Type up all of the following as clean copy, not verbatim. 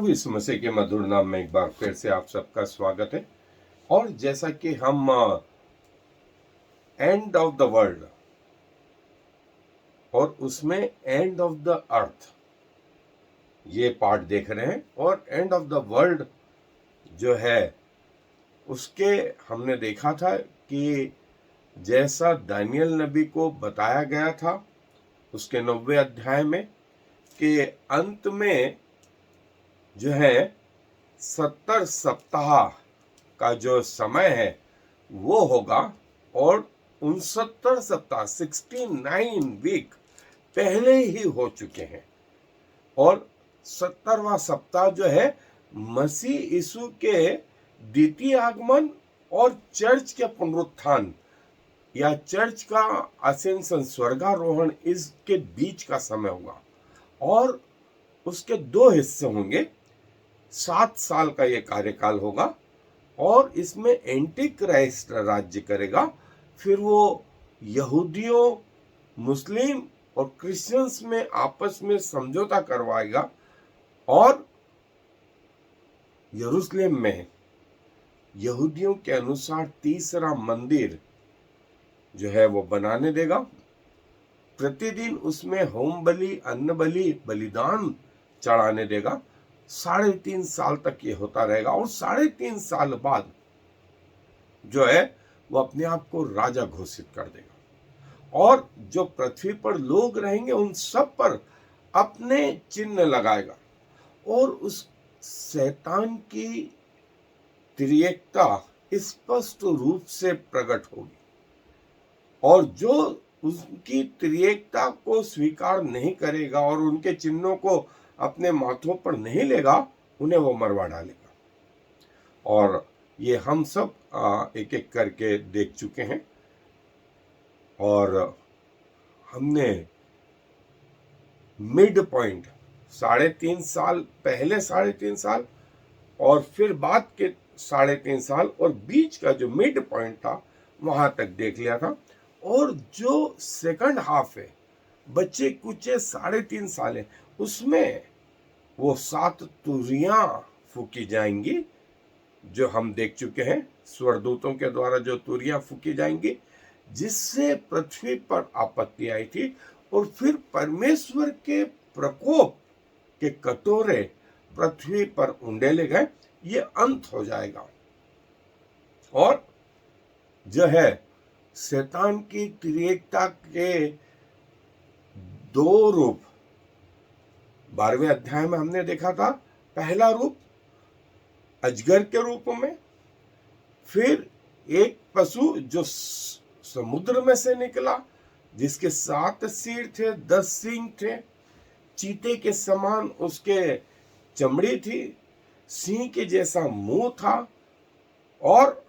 प्रभु यीशु मसीह के मधुर नाम में एक बार फिर से आप सबका स्वागत है। और जैसा कि हम एंड ऑफ द वर्ल्ड और उसमें एंड ऑफ द अर्थ ये पार्ट देख रहे हैं, और एंड ऑफ द वर्ल्ड जो है उसके हमने देखा था कि जैसा दानियल नबी को बताया गया था उसके 90वें अध्याय में कि अंत में जो है 70 सप्ताह का जो समय है वो होगा, और 69 सप्ताह 69 वीक पहले ही हो चुके हैं, और 70वां सप्ताह जो है मसीह यीशु के द्वितीय आगमन और चर्च के पुनरुत्थान या चर्च का असेंशन स्वर्गारोहण इसके बीच का समय होगा। और उसके दो हिस्से होंगे, 7 साल का ये कार्यकाल होगा, और इसमें एंटी क्राइस्ट राज्य करेगा। फिर वो यहूदियों, मुस्लिम और क्रिश्चियंस में आपस में समझौता करवाएगा, और यरूशलेम में यहूदियों के अनुसार तीसरा मंदिर जो है वो बनाने देगा। प्रतिदिन उसमें होम बलि, अन्न बलि, बलिदान चढ़ाने देगा। 3.5 साल तक ये होता रहेगा, और 3.5 साल बाद जो है वो अपने आप को राजा घोषित कर देगा, और जो पृथ्वी पर लोग रहेंगे उन सब पर अपने चिन्ह लगाएगा, और उस शैतान की त्रिएकता स्पष्ट रूप से प्रकट होगी, और जो उसकी त्रिएकता को स्वीकार नहीं करेगा और उनके चिन्हों को अपने माथों पर नहीं लेगा, उन्हें वो मरवा डालेगा। और ये हम सब एक एक करके देख चुके हैं, और हमने मिड पॉइंट 3.5 साल पहले, 3.5 साल और फिर बाद के 3.5 साल, और बीच का जो मिड पॉइंट था वहां तक देख लिया था। और जो सेकंड हाफ है, बच्चे कुचे 3.5 साल है, उसमें वो 7 तुरियां फूकी जाएंगी जो हम देख चुके हैं, स्वर्गदूतों के द्वारा जो तुरियां फूकी जाएंगी, जिससे पृथ्वी पर आपत्ति आई थी। और फिर परमेश्वर के प्रकोप के कटोरे पृथ्वी पर उंडेले गए। ये अंत हो जाएगा, और जो है शैतान की त्रिएकता के 2 रूप 12वें अध्याय में हमने देखा था। पहला रूप अजगर के रूप में, फिर एक पशु जो समुद्र में से निकला, जिसके 7 सिर थे, 10 सींग थे, चीते के समान उसके चमड़ी थी, सिंह के जैसा मुंह था, और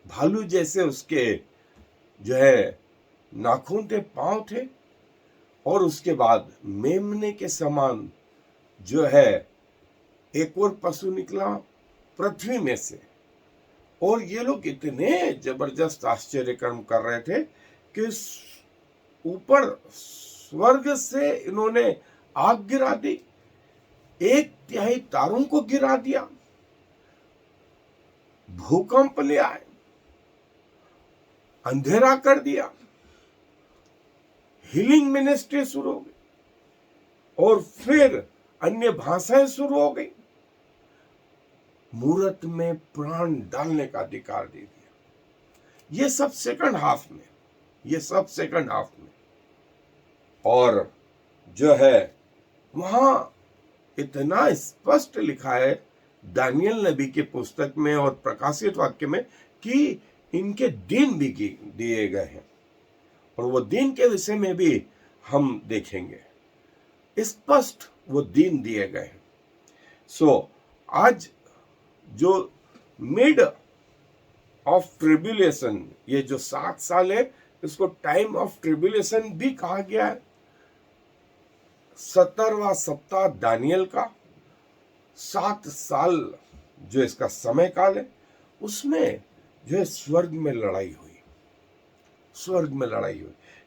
भालू जैसे उसके जो है नाखून थे, पांव थे। और उसके बाद मेमने के समान जो है एक और पशु निकला पृथ्वी में से। और ये लोग इतने जबरदस्त आश्चर्य कर्म कर रहे थे कि ऊपर स्वर्ग से इन्होंने आग गिरा दी, 1/3 तारों को गिरा दिया, भूकंप ले आए, अंधेरा कर दिया, हीलिंग मिनिस्ट्री शुरू हो गई, और फिर अन्य भाषाएं शुरू हो गई, मूर्त में प्राण डालने का अधिकार दे दिया। ये सब सेकंड हाफ में, और जो है वहां इतना स्पष्ट लिखा है दानियल नबी की पुस्तक में और प्रकाशित वाक्य में कि इनके दिन भी दिए गए हैं, और वो दिन के विषय में भी हम देखेंगे। स्पष्ट वो दिन दिए गए हैं। सो आज जो मिड ऑफ ट्रिब्यूलेशन, ये जो 7 साल है, इसको टाइम ऑफ ट्रिब्यूलेशन भी कहा गया है। 70वां सप्ताह दानियल का, 7 साल जो इसका समय काल है, उसमें जो है स्वर्ग में लड़ाई हुई,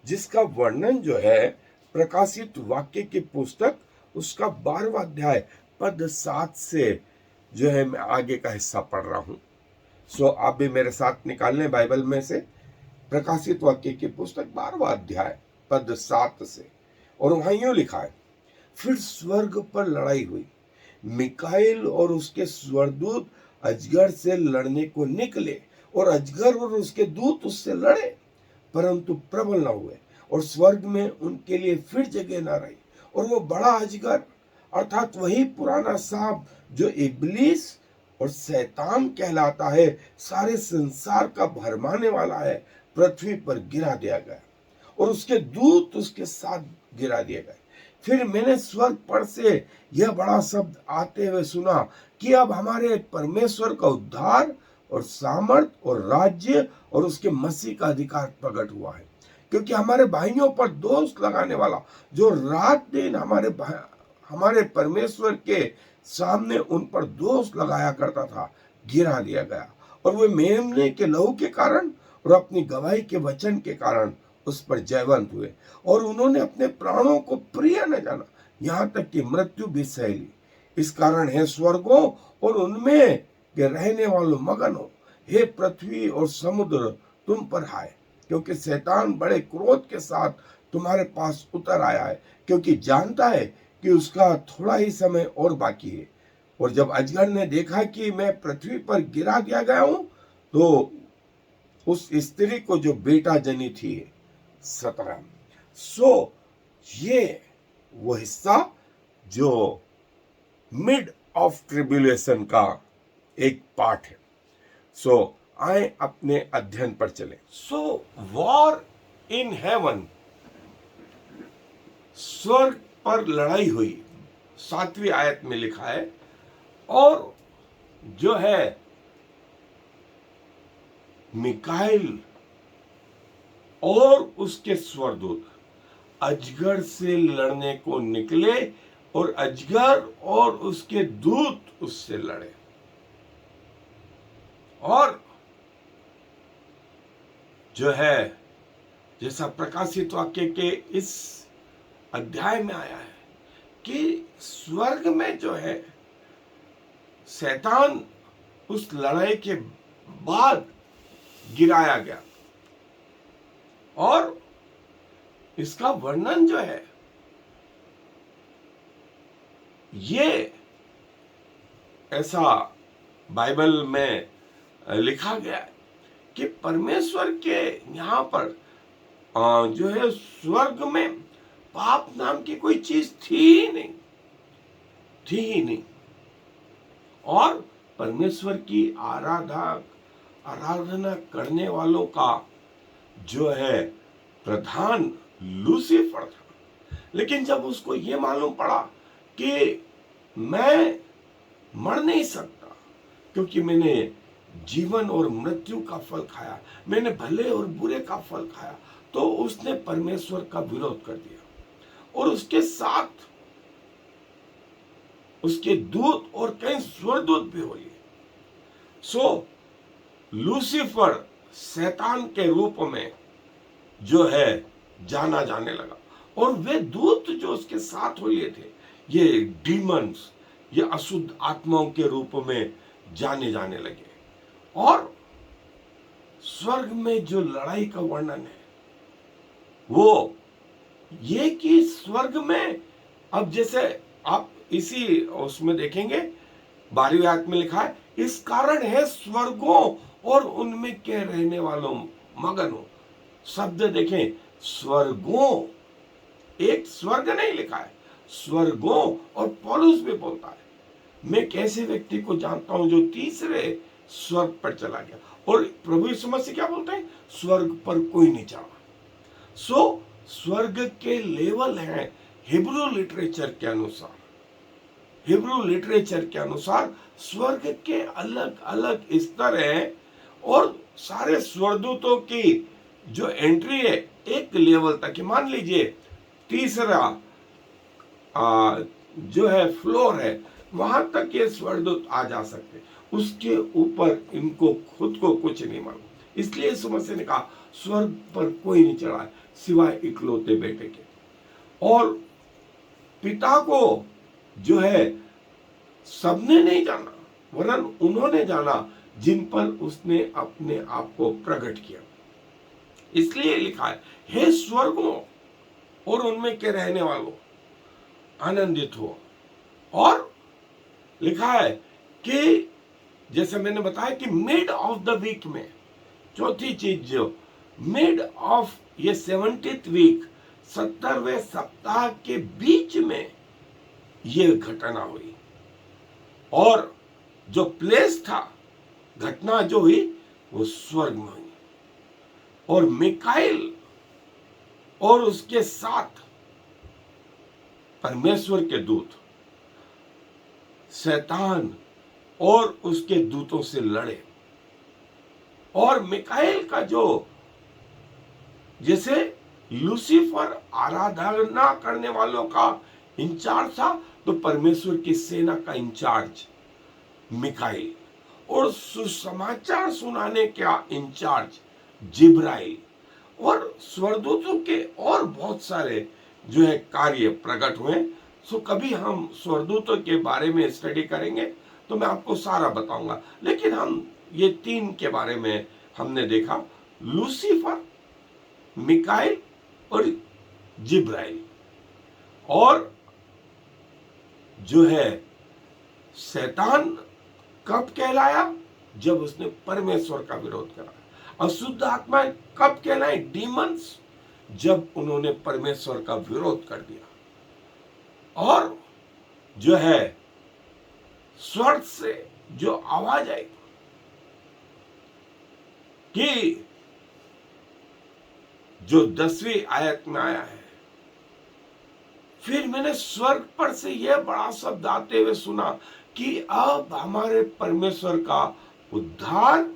जिसका वर्णन जो है प्रकाशित वाक्य की पुस्तक उसका 12वां अध्याय पद 7 से जो है मैं आगे का हिस्सा पढ़ रहा हूं। सो आप भी मेरे साथ निकाल लें बाइबल में से प्रकाशित वाक्य की पुस्तक 12वां अध्याय पद 7 से। और वहां यूं लिखा है, फिर स्वर्ग पर लड़ाई हुई, मिकाएल और उसके स्वर्गदूत अजगर से लड़ने को निकले, और अजगर और उसके दूत उससे लड़े, परंतु प्रबल न हुए, और स्वर्ग में उनके लिए फिर जगह न रही। और वो बड़ा अजगर अर्थात वही पुराना सांप जो इब्लीस और शैतान कहलाता है, सारे संसार का भरमाने वाला है, पृथ्वी पर गिरा दिया गया, और उसके दूत उसके साथ गिरा दिए गए। फिर मैंने स्वर्ग पर से यह बड़ा शब्द आते हुए सुना कि अब हमारे परमेश्वर का उद्धार और सामर्थ और राज्य और उसके मसीह का अधिकार प्रकट हुआ है, क्योंकि हमारे भाइयों पर दोष लगाने वाला जो रात दिन हमारे परमेश्वर के सामने उन पर दोष लगाया करता था, गिरा दिया गया। और वे मेमने के लहू के कारण और अपनी गवाही के वचन के कारण उस पर जयवंत हुए, और उन्होंने अपने प्राणों को प्रिय न जाना, यहाँ तक कि मृत्यु भी सह ली। इस कारण हे स्वर्गों और उनमें के रहने वालों मगन हो, हे पृथ्वी और समुद्र तुम पर हाय, क्योंकि शैतान बड़े क्रोध के साथ तुम्हारे पास उतर आया है, क्योंकि जानता है कि उसका थोड़ा ही समय और बाकी है। और जब अजगर ने देखा कि मैं पृथ्वी पर गिरा दिया गया हूं, तो उस स्त्री को जो बेटा जनी थी 17। सो ये वो हिस्सा जो मिड ऑफ ट्रिब्यूलेशन का एक पार्ट है। सो आए अपने अध्ययन पर चले। सो वॉर इन हेवन, स्वर्ग पर लड़ाई हुई, 7वीं आयत में लिखा है। और जो है मिकाएल और उसके स्वर्गदूत अजगर से लड़ने को निकले, और अजगर और उसके दूत उससे लड़े। और जो है जैसा प्रकाशित वाक्य के इस अध्याय में आया है कि स्वर्ग में जो है शैतान उस लड़ाई के बाद गिराया गया, और इसका वर्णन जो है ये ऐसा बाइबल में लिखा गया है कि परमेश्वर के यहाँ पर जो है स्वर्ग में पाप नाम की कोई चीज थी ही नहीं। और परमेश्वर की आराधना करने वालों का जो है प्रधान लूसीफर था। लेकिन जब उसको ये मालूम पड़ा कि मैं मर नहीं सकता, क्योंकि मैंने जीवन और मृत्यु का फल खाया, मैंने भले और बुरे का फल खाया, तो उसने परमेश्वर का विरोध कर दिया, और उसके साथ उसके दूत और कई स्वर्गदूत भी हो लिए। सो लूसीफर शैतान के रूप में जो है जाना जाने लगा, और वे दूत जो उसके साथ हो लिए थे, ये डीमंस, ये अशुद्ध आत्माओं के रूप में जाने जाने लगे। और स्वर्ग में जो लड़ाई का वर्णन है वो ये कि स्वर्ग में अब जैसे आप इसी उसमें देखेंगे 12वीं आयत में लिखा है, इस कारण है स्वर्गों और उनमें के रहने वालों मगन हो। शब्द देखें, स्वर्गों, एक स्वर्ग नहीं लिखा है, स्वर्गों। और पौलुस भी बोलता है, मैं कैसे व्यक्ति को जानता हूं जो तीसरे स्वर्ग पर चला गया। और प्रभु यीशु मसीह क्या बोलते हैं, स्वर्ग पर कोई नहीं चढ़ा। सो स्वर्ग के लेवल हैं हिब्रू लिटरेचर के अनुसार। हिब्रू लिटरेचर के अनुसार स्वर्ग के अलग अलग स्तर हैं, और सारे स्वर्गदूतों की जो एंट्री है एक लेवल तक है। मान लीजिए तीसरा जो है फ्लोर है, वहां तक ये स्वर्गदूत आ जा सकते, उसके ऊपर इनको खुद को कुछ नहीं मालूम। इसलिए यीशु मसीह ने कहा स्वर्ग पर कोई नहीं चढ़ा है सिवाय इकलौते बेटे के। और पिता को जो है सबने नहीं जाना, वरन उन्होंने जाना जिन पर उसने अपने आप को प्रकट किया। इसलिए लिखा है, हे स्वर्गों और उनमें के रहने वालों आनंदित हो। और लिखा है कि जैसे मैंने बताया कि मिड ऑफ द वीक में, चौथी चीज जो मिड ऑफ ये 70th वीक, 70वें सप्ताह के बीच में ये घटना हुई। और जो प्लेस था, घटना जो हुई वो स्वर्ग में हुई। और मिकाइल और उसके साथ परमेश्वर के दूत शैतान और उसके दूतों से लड़े। और मिकाएल का जो जैसे लूसीफर आराधना करने वालों का इंचार्ज था, तो परमेश्वर की सेना का इंचार्ज मिकाएल, और सुसमाचार सुनाने का इंचार्ज जिब्राइल। और स्वर्गदूतों के और बहुत सारे जो है कार्य प्रकट हुए। सो कभी हम स्वर्गदूतों के बारे में स्टडी करेंगे तो मैं आपको सारा बताऊंगा, लेकिन हम ये 3 के बारे में हमने देखा, लूसीफर, मिकाएल और जिब्राइल। और जो है शैतान कब कहलाया? जब उसने परमेश्वर का विरोध करा। अशुद्ध आत्मा कब कहलाए? डीमंस, जब उन्होंने परमेश्वर का विरोध कर दिया। और जो है स्वर्ग से जो आवाज आई कि जो 10वीं आयत में आया है, फिर मैंने स्वर्ग पर से यह बड़ा शब्द आते हुए सुना कि अब हमारे परमेश्वर का उद्धार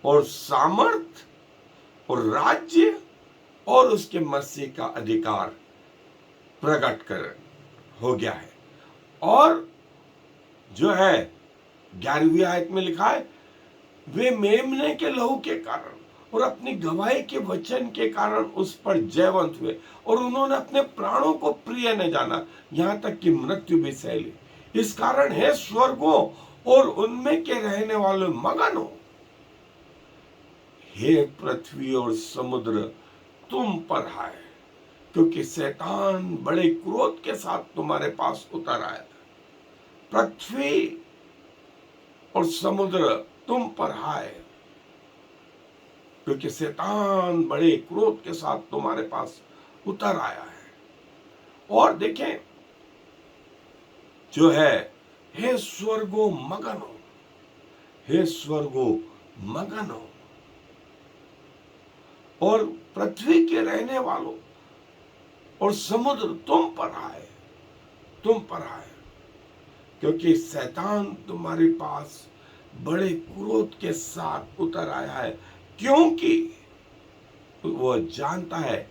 और सामर्थ और राज्य और उसके मसीह का अधिकार प्रकट कर हो गया है। और जो है 11वीं आयत में लिखा है, वे मेमने के लहू के कारण और अपनी गवाही के वचन के कारण उस पर जयवंत हुए, और उन्होंने अपने प्राणों को प्रिय न जाना, यहां तक कि मृत्यु भी सह ली। इस कारण है स्वर्गों और उनमें के रहने वाले मगन हो। हे पृथ्वी और समुद्र तुम पर हाय, क्योंकि शैतान बड़े क्रोध के साथ तुम्हारे पास उतर आया। पृथ्वी और समुद्र तुम पर हाय, क्योंकि शैतान बड़े क्रोध के साथ तुम्हारे पास उतर आया है। और देखें जो है, हे स्वर्गो मगन हो, हे स्वर्गो मगन हो, और पृथ्वी के रहने वालों और समुद्र तुम पर आए, तुम पर आए, क्योंकि शैतान तुम्हारे पास बड़े क्रोध के साथ उतर आया है, क्योंकि वो जानता है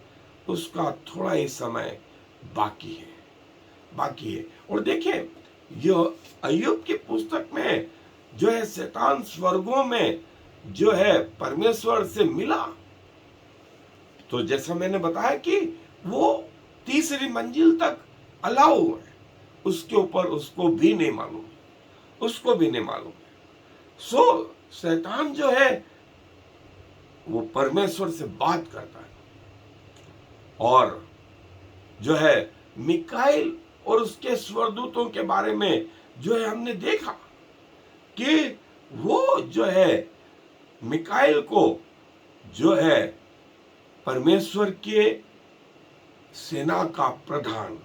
उसका थोड़ा ही समय बाकी है। और देखिए, ये अय्यूब की पुस्तक में जो है शैतान स्वर्गों में जो है परमेश्वर से मिला, तो जैसा मैंने बताया कि वो 3री मंजिल तक अलाउ है, उसके ऊपर उसको भी नहीं मालूम। सो शैतान जो है वो परमेश्वर से बात करता है। और जो है मिकाएल और उसके स्वर्गदूतों के बारे में जो है हमने देखा कि वो जो है मिकाएल को जो है परमेश्वर के सेना का प्रधान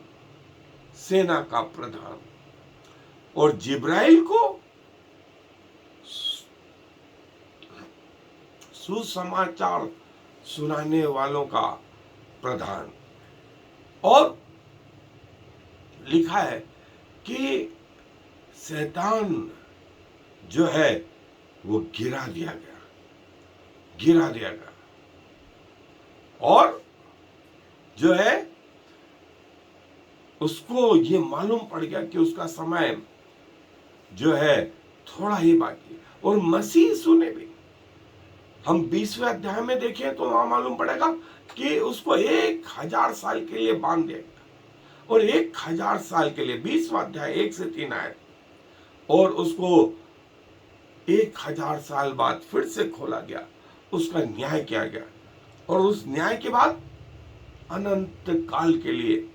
और जिब्राइल को सुसमाचार सुनाने वालों का प्रधान। और लिखा है कि शैतान जो है वो गिरा दिया गया। और जो है उसको ये मालूम पड़ गया कि उसका समय जो है थोड़ा ही बाकी। और मसीह सुने भी, हम 20वें अध्याय में देखें तो वहां मालूम पड़ेगा कि उसको 1000 साल के लिए बांध देगा। और 1000 साल के लिए 20वां अध्याय 1 से 3 आए, और उसको 1000 साल बाद फिर से खोला गया, उसका न्याय किया गया, और उस न्याय के बाद अनंत काल के लिए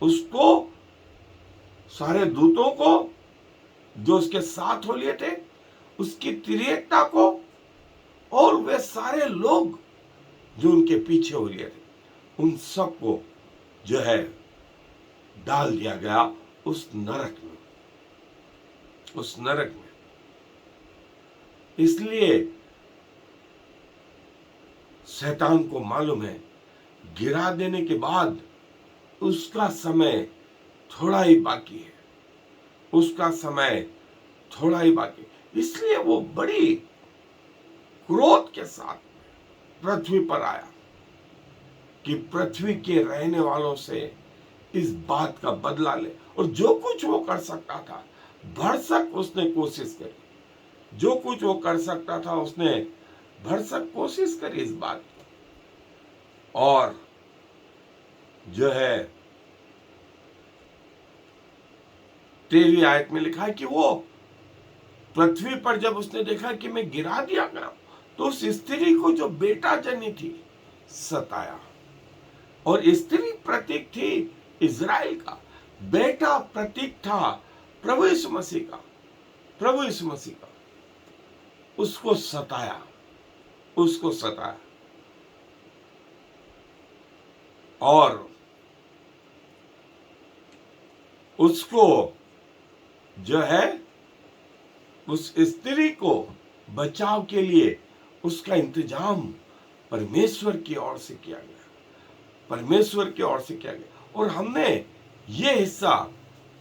उसको, सारे दूतों को जो उसके साथ हो लिए थे, उसकी त्रिएकता को, और वे सारे लोग जो उनके पीछे हो लिए थे, उन सबको जो है डाल दिया गया उस नरक में, उस नरक में। इसलिए शैतान को मालूम है गिरा देने के बाद उसका समय थोड़ा ही बाकी है, उसका समय थोड़ा ही बाकी, इसलिए वो बड़ी क्रोध के साथ पृथ्वी पर आया कि पृथ्वी के रहने वालों से इस बात का बदला ले। और जो कुछ वो कर सकता था भरसक उसने कोशिश करी, जो कुछ वो कर सकता था उसने भरसक कोशिश करी इस बात की। और जो है 13वीं आयत में लिखा है कि वो पृथ्वी पर जब उसने देखा कि मैं गिरा दिया गया, तो उस स्त्री को जो बेटा जनी थी सताया। और स्त्री प्रतीक थी इज़राइल का, बेटा प्रतीक था प्रभु यीशु मसीह का, प्रभु यीशु मसीह का। उसको सताया, उसको सताया, और उसको जो है उस स्त्री को बचाव के लिए उसका इंतजाम परमेश्वर की ओर से किया गया, परमेश्वर की ओर से किया गया। और हमने ये हिस्सा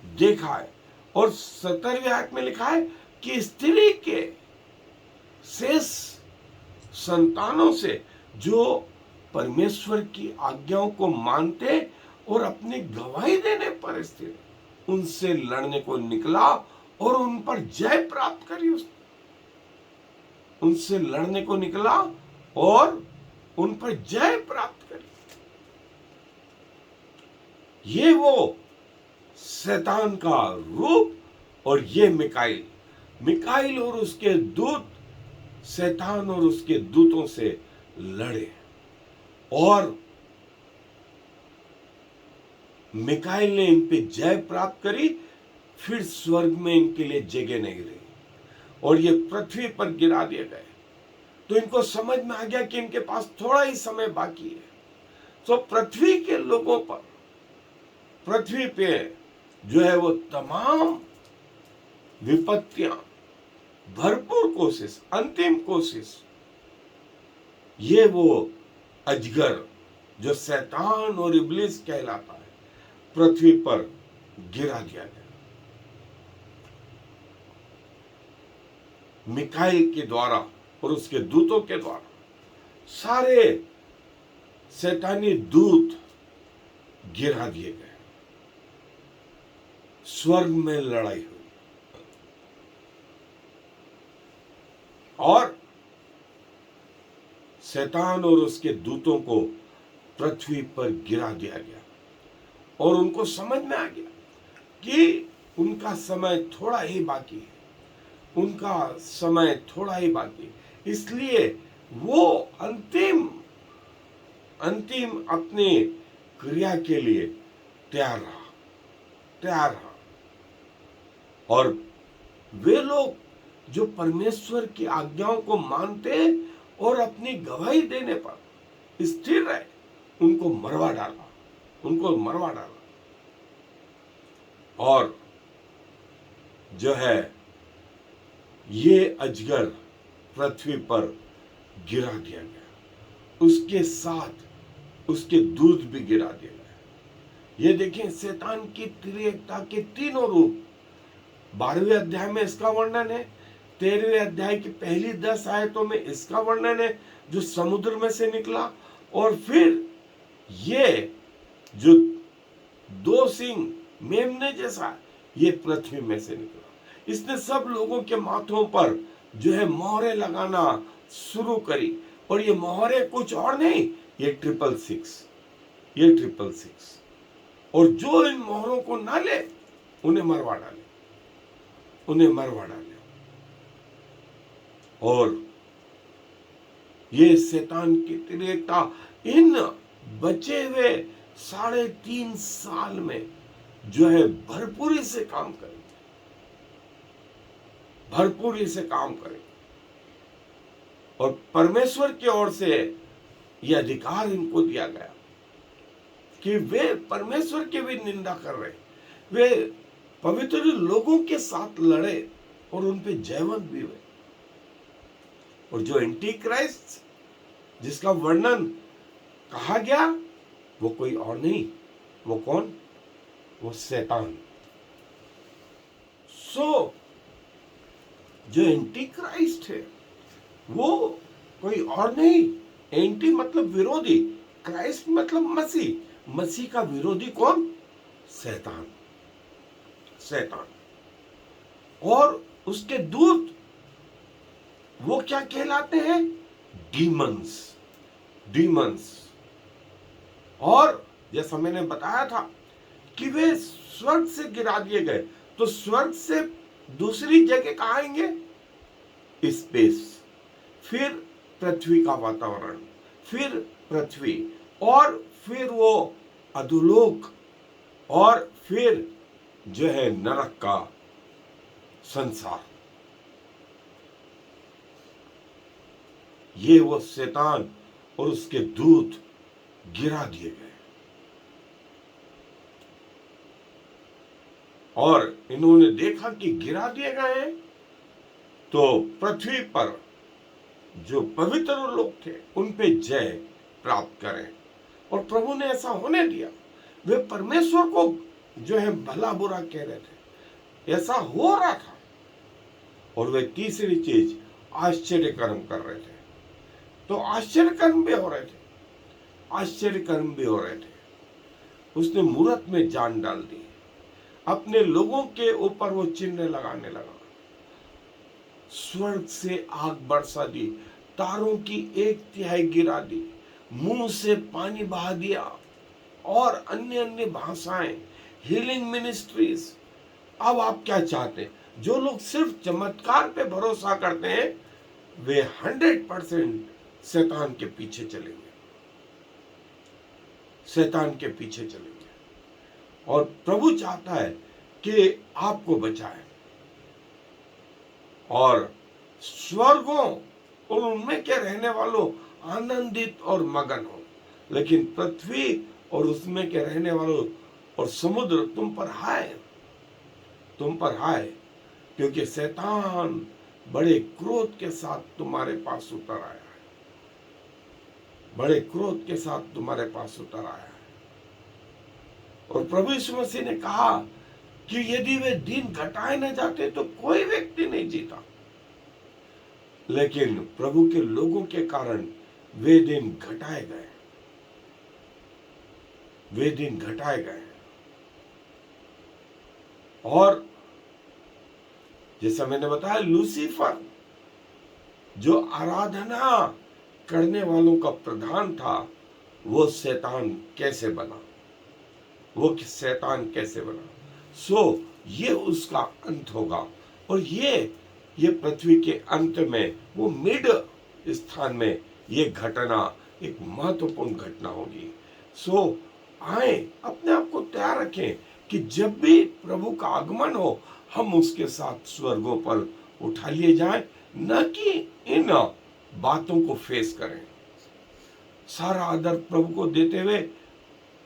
देखा है। और 17वीं आयत में लिखा है कि स्त्री के शेष संतानों से जो परमेश्वर की आज्ञाओं को मानते और अपनी गवाही देने पर स्थिर, उनसे लड़ने को निकला और उन पर जय प्राप्त करी। उसने उनसे लड़ने को निकला और उन पर जय प्राप्त करी। ये वो शैतान का रूप, और ये मिकाइल, मिकाइल और उसके दूत शैतान और उसके दूतों से लड़े, और मिकाइल ने इन पे जय प्राप्त करी। फिर स्वर्ग में इनके लिए जगह नहीं रही और ये पृथ्वी पर गिरा दिए गए। तो इनको समझ में आ गया कि इनके पास थोड़ा ही समय बाकी है। तो पृथ्वी के लोगों पर, पृथ्वी पे जो है वो तमाम विपत्तियां, भरपूर कोशिश, अंतिम कोशिश, ये वो अजगर जो शैतान और इब्लिस कहलाता है, पृथ्वी पर गिरा दिया गया मिकाइल के द्वारा और उसके दूतों के द्वारा। सारे शैतानी दूत गिरा दिए गए, स्वर्ग में लड़ाई हुई, और शैतान और उसके दूतों को पृथ्वी पर गिरा दिया गया। और उनको समझ में आ गया कि उनका समय थोड़ा ही बाकी है, उनका समय थोड़ा ही बाकी, इसलिए वो अंतिम अपने क्रिया के लिए तैयार रहा। और वे लोग जो परमेश्वर की आज्ञाओं को मानते और अपनी गवाही देने पर स्थिर रहे, उनको मरवा डाला। और जो है ये अजगर पृथ्वी पर गिरा दिया गया, उसके साथ उसके दूत भी गिरा दिए गए। ये देखें शैतान की त्रिएकता के तीनों रूप 12वें अध्याय में इसका वर्णन है, 13वें अध्याय की पहली 10 आयतों में इसका वर्णन है जो समुद्र में से निकला, और फिर ये जो 2 सिंह मेमने जैसा ये पृथ्वी में से निकला। इसने सब लोगों के माथों पर जो है मोहरें लगाना शुरू करी, और ये मोहरें कुछ और नहीं, ये 666, और जो इन मोहरों को ना ले उन्हें मरवा डाले, उन्हें मरवा डाले। और ये शैतान की तिरेकता इन बचे हुए 3.5 साल में जो है भरपूरी से काम करेंगे, भरपूरी से काम करेंगे। और परमेश्वर की ओर से यह अधिकार इनको दिया गया कि वे परमेश्वर की भी निंदा कर रहे, वे पवित्र लोगों के साथ लड़े और उन पे जयवंत भी हुए। और जो एंटी क्राइस्ट जिसका वर्णन कहा गया वो कोई और नहीं, वो कौन? वो शैतान। सो जो एंटी क्राइस्ट है वो कोई और नहीं, एंटी मतलब विरोधी, क्राइस्ट मतलब मसीह, मसीह का विरोधी कौन? शैतान, शैतान। और उसके दूत वो क्या कहलाते हैं? Demons, demons. और जैसा मैंने बताया था कि वे स्वर्ग से गिरा दिए गए, तो स्वर्ग से दूसरी जगह कहाँ आएंगे? स्पेस, फिर पृथ्वी का वातावरण, फिर पृथ्वी, और फिर वो अधोलोक, और फिर जो है नरक का संसार। ये वो शैतान और उसके दूत गिरा दिए गए। और इन्होंने देखा कि गिरा दिए गए, तो पृथ्वी पर जो पवित्र लोग थे उन पे जय प्राप्त करें। और प्रभु ने ऐसा होने दिया। वे परमेश्वर को जो है भला बुरा कह रहे थे, ऐसा हो रहा था। और वे तीसरी चीज आश्चर्य कर्म कर रहे थे। तो आश्चर्य कर्म भी हो रहे थे, आश्चर्य कर्म भी हो रहे थे। उसने मूरत में जान डाल दी, अपने लोगों के ऊपर वो चिन्ह लगाने लगा, स्वर्ग से आग बरसा दी, तारों की 1/3 गिरा दी, मुंह से पानी बहा दिया, और अन्य अन्य भाषाएं, हीलिंग मिनिस्ट्रीज। अब आप क्या चाहते हैं? जो लोग सिर्फ चमत्कार पे भरोसा करते हैं वे 100% शैतान के पीछे चलेंगे, शैतान के पीछे चलेंगे। और प्रभु चाहता है कि आपको बचाए और स्वर्गों और उनमें के रहने वालों आनंदित और मगन हो, लेकिन पृथ्वी और उसमें के रहने वालों और समुद्र तुम पर हाय, तुम पर हाय, क्योंकि शैतान बड़े क्रोध के साथ तुम्हारे पास उतर आया है, बड़े क्रोध के साथ तुम्हारे पास उतर आया है। और प्रभु यीशु मसीह ने कहा कि यदि वे दिन घटाए न जाते तो कोई व्यक्ति नहीं जीता, लेकिन प्रभु के लोगों के कारण वे दिन घटाए गए, वे दिन घटाए गए। और जैसा मैंने बताया, लूसीफर जो आराधना करने वालों का प्रधान था, वो शैतान कैसे बना, वो शैतान कैसे बना। सो ये उसका अंत होगा। और ये पृथ्वी के अंत में वो मिड स्थान में ये घटना एक महत्वपूर्ण घटना होगी। सो आए, अपने आप को तैयार रखें कि जब भी प्रभु का आगमन हो हम उसके साथ स्वर्गों पर उठा लिए जाएं, न कि इन बातों को फेस करें। सारा आदर प्रभु को देते हुए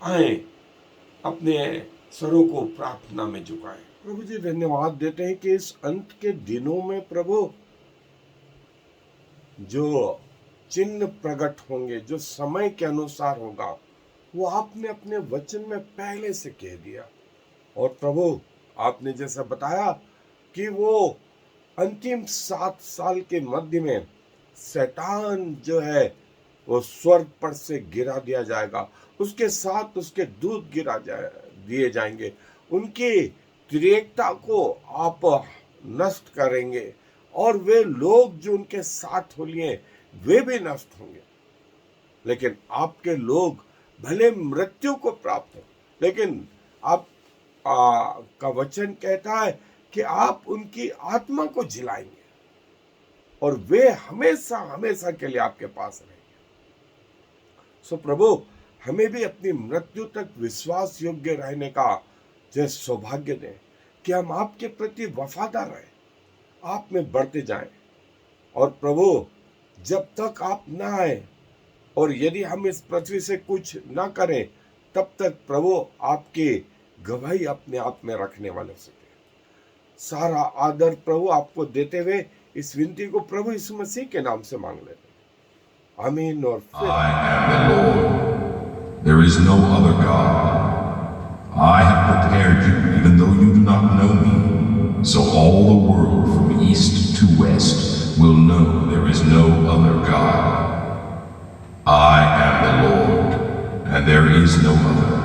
आए, अपने सरों को प्रार्थना में झुकाएं। प्रभु जी धन्यवाद देते हैं कि इस अंत के दिनों में प्रभु जो चिन्ह प्रकट होंगे, जो समय के अनुसार होगा, वो आपने अपने वचन में पहले से कह दिया। और प्रभु आपने जैसा बताया कि वो अंतिम 7 साल के मध्य में शैतान जो है वो स्वर्ग पर से गिरा दिया जाएगा, उसके साथ उसके दूत दिए जाएंगे, उनकी तिरेकता को आप नष्ट करेंगे, और वे लोग जो उनके साथ हो लिए वे भी नष्ट होंगे। लेकिन आपके लोग भले मृत्यु को प्राप्त हो, लेकिन आप का वचन कहता है कि आप उनकी आत्मा को जिलाएंगे और वे हमेशा हमेशा के लिए आपके पास रहेंगे। सो प्रभु, हमें भी अपनी मृत्यु तक विश्वास योग्य रहने का जो सौभाग्य दें कि हम आपके प्रति वफादार रहें, आप में बढ़ते जाएं। और प्रभु, जब तक आप ना आए और यदि हम इस पृथ्वी से कुछ ना करें, तब तक प्रभु आपके गवाही अपने आप में रखने वाले सके। सारा आदर प्रभु आपको देते हुए इस विनती को प्रभु यीशु मसीह के नाम से मांग लेते हैं, आमीन। और फिर I am the Lord. There is no other God. I have prepared you, even though you do not know me, so all the world from east to west will know there is no other God. I am the Lord, and there is no other.